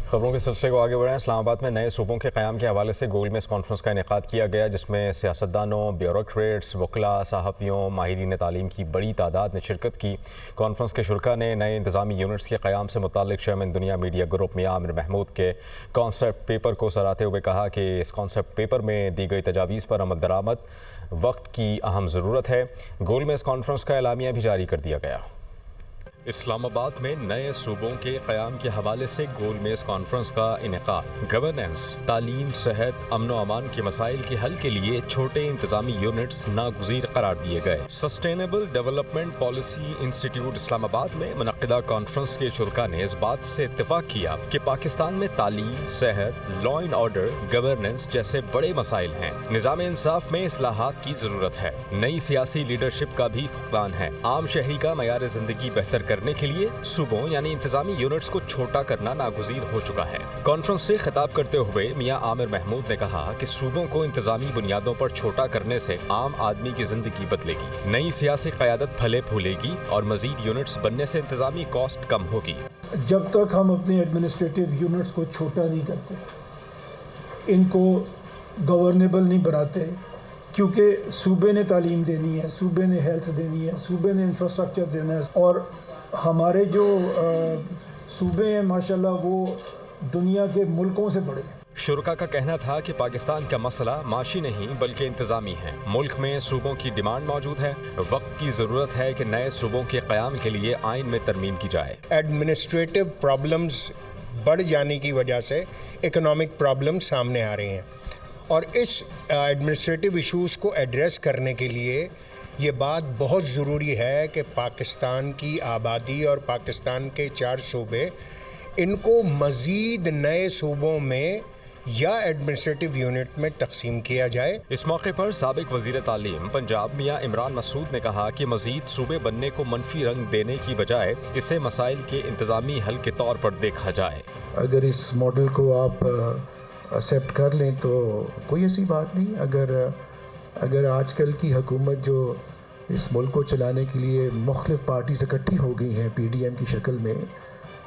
खबरों के सिलसिले को आगे बढ़ाएं। इस्लामाबाद में नए सूबों के क़याम के हवाले से गोल मेज़ कॉन्फ्रेंस का इनेकाद किया गया, जिसमें सियासतदानों, ब्यूरोक्रेट्स, वकला, सहाफ़ियों, माहिरीन तालीम की बड़ी तादाद ने शिरकत की। कॉन्फ्रेंस के शुरका ने नए इंतज़ामी यूनिट्स के क़याम से मुताल्लिक़ चेयरमैन दुनिया मीडिया ग्रुप मियां आमिर महमूद के कॉन्सेप्ट पेपर को सराहते हुए कहा कि इस कॉन्सेप्ट पेपर में दी गई तजावीज़ पर अमल दरामद वक्त की अहम ज़रूरत है। गोल मेज़ कॉन्फ्रेंस का एलामिया भी जारी कर दिया गया। इस्लामाबाद में नए सूबों के क़याम के हवाले से गोल मेज़ कॉन्फ्रेंस का इनेकाद। गवर्नेंस, तालीम, सेहत, अमन व अमान के मसाइल के हल के लिए छोटे इंतजामी यूनिट्स नागुज़ीर करार दिए गए। Sustainable development policy institute Islamabad में मुनक़िदा कॉन्फ्रेंस के शुरका ने इस बात से इत्तफ़ाक़ किया कि पाकिस्तान में तालीम, सेहत, लॉ एंड ऑर्डर, गवर्नेंस जैसे बड़े मसाइल हैं। निज़ाम इंसाफ में इस्लाहात की ज़रूरत है। नई सियासी लीडरशिप का भी फुक़दान है। आम शहरी का मयार ज़िंदगी बेहतर करने के लिए सूबों यानी इंतजामी यूनिट्स को छोटा करना नागुज़ीर हो चुका है। कॉन्फ्रेंस से खिताब करते हुए मियां आमिर महमूद ने कहा कि सूबों को इंतजामी बुनियादों पर छोटा करने से आम आदमी की जिंदगी बदलेगी, नई सियासी क़यादत फले फूलेगी और मजीद यूनिट्स बनने से इंतजामी कॉस्ट कम होगी। जब तक हम अपने एडमिनिस्ट्रेटिव यूनिट्स को छोटा नहीं करते, इनको गवर्नेबल नहीं बनाते, क्योंकि सूबे ने तालीम देनी है, सूबे ने हेल्थ देनी है, सूबे ने इंफ्रास्ट्रक्चर देना है, और हमारे जो सूबे हैं माशाल्लाह वो दुनिया के मुल्कों से बड़े हैं। शुरका का कहना था कि पाकिस्तान का मसला माशी नहीं बल्कि इंतजामी है। मुल्क में सूबों की डिमांड मौजूद है। वक्त की ज़रूरत है कि नए सूबों के क़याम के लिए आइन में तरमीम की जाए। एडमिनिस्ट्रेटिव प्रॉब्लम्स बढ़ जाने की वजह से इकोनॉमिक प्रॉब्लम सामने आ रही हैं, और इस एडमिनिस्ट्रेटिव इश्यूज़ को एड्रेस करने के लिए ये बात बहुत ज़रूरी है कि पाकिस्तान की आबादी और पाकिस्तान के 4 सूबे, इनको मज़ीद नए सूबों में या एडमिनिस्ट्रेटिव यूनिट में तकसीम किया जाए। इस मौके पर साबिक वज़ीर तालीम पंजाब मियां इमरान मसूद ने कहा कि मज़ीद सूबे बनने को मनफी रंग देने की बजाय इसे मसाइल के इंतज़ामी हल के तौर पर देखा जाए। अगर इस मॉडल को आप एक्सेप्ट कर लें तो कोई ऐसी बात नहीं। अगर आजकल की हुकूमत जो इस मुल्क को चलाने के लिए मुख्तलिफ पार्टीज इकट्ठी हो गई हैं PDM की शक्ल में,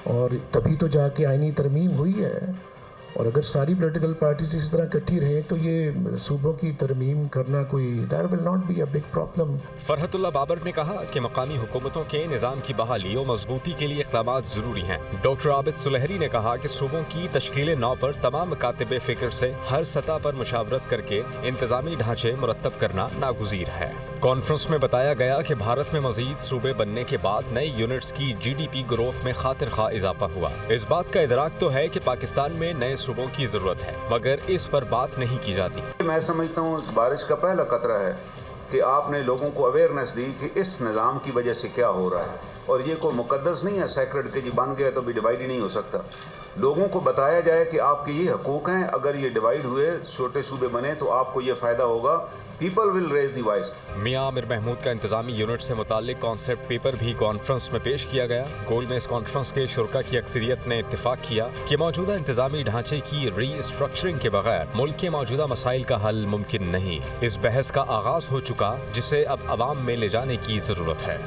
और तभी तो जाके आइनी तरमीम हुई है, और अगर सारी पॉलिटिकल पार्टीज इस तरह इकट्ठी रहें तो ये सूबों की तरमीम करना कोई that will not be a big problem. Farhatullah Babar ने कहा कि मकामी हुकूमतों के निज़ाम की बहाली और मजबूती के लिए इक़दामात ज़रूरी हैं। डॉक्टर आबिद सुलहरी ने कहा कि सूबों की तश्कील नौ पर तमाम मकातिब फ़िक्र से हर सतह पर मुशावरत करके इंतजामी ढांचे मुरतब करना नागुज़ीर है। कॉन्फ्रेंस में बताया गया कि भारत में मजीद सूबे बनने के बाद नई यूनिट्स की GDP ग्रोथ में खातिर खा इजाफा हुआ। इस बात का इदराक तो है कि पाकिस्तान में नए सूबों की जरूरत है, मगर इस पर बात नहीं की जाती। मैं समझता हूँ बारिश का पहला कतरा है कि आपने लोगों को अवेयरनेस दी कि इस निज़ाम की वजह से क्या हो रहा है, और ये कोई मुकद्दस नहीं है सेक्रेट के जी बन गया तो भी डिवाइड ही नहीं हो सकता। लोगों को बताया जाए कि आपके ये हकूक़ हैं, अगर ये डिवाइड हुए, छोटे सूबे बने तो आपको ये फ़ायदा होगा। People will raise the voice. Mian Aamir Mahmood का इंतजामी यूनिट से मुताल्लिक कॉन्सेप्ट पेपर भी कॉन्फ्रेंस में पेश किया गया। गोल में इस कॉन्फ्रेंस के शुरका की अक्सरियत ने इत्तेफाक किया कि मौजूदा इंतजामी ढांचे की रीस्ट्रक्चरिंग के बगैर मुल्क के मौजूदा मसाइल का हल मुमकिन नहीं। इस बहस का आगाज हो चुका, जिसे अब अवाम में ले जाने की जरूरत है।